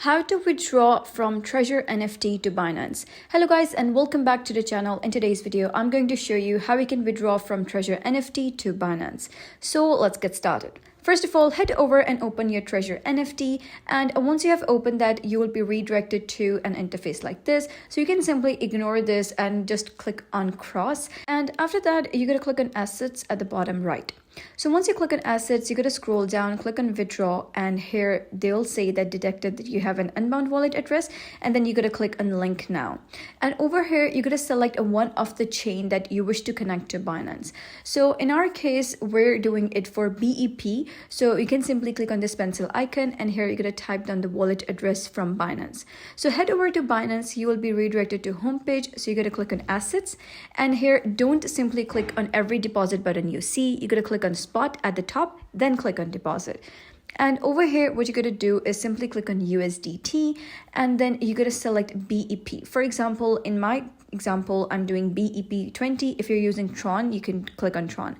How to withdraw from Treasure NFT to Binance. Hello guys and welcome back to the channel. In today's video, I'm going to show you how we can withdraw from Treasure NFT to Binance. So let's get started. First of all, head over and open your Treasure NFT, and once you have opened that, you will be redirected to an interface like this. So you can simply ignore this and just click on cross, and after that you're going to click on assets at the bottom right. So once you click on assets, you're going to scroll down, click on withdraw, and here they'll say that detected that you have an unbound wallet address, and then you're going to click on link now. And over here, you're going to select one of the chain that you wish to connect to Binance. So in our case, we're doing it for BEP. So you can simply click on this pencil icon, and here you're going to type down the wallet address from Binance. So head over to Binance, you will be redirected to homepage. So you're going to click on assets, and here don't simply click on every deposit button you see. You're going to click on spot at the top, then click on deposit. And over here, what you're going to do is simply click on USDT, and then you're going to select BEP. For example, in my example, I'm doing BEP20. If you're using Tron, you can click on Tron.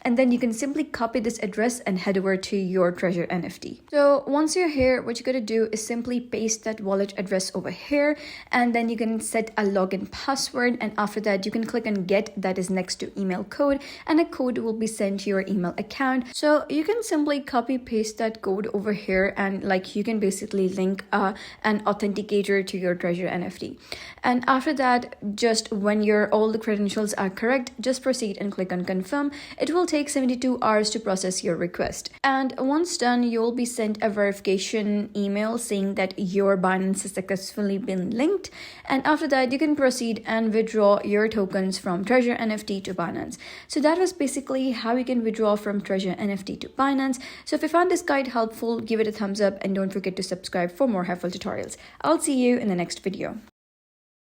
And then you can simply copy this address and head over to your Treasure NFT. So once you're here, what you're going to do is simply paste that wallet address over here, and then you can set a login password, and after that you can click on get, that is next to email code, and a code will be sent to your email account. So you can simply copy paste that code over here, and you can basically link an authenticator to your Treasure NFT. And after that, just when all the credentials are correct, just proceed and click on confirm. It will take 72 hours to process your request, and once done, you'll be sent a verification email saying that your Binance has successfully been linked, and after that you can proceed and withdraw your tokens from Treasure NFT to Binance. So that was basically how you can withdraw from Treasure NFT to Binance. So if you found this guide helpful, give it a thumbs up and don't forget to subscribe for more helpful tutorials. I'll see you in the next video.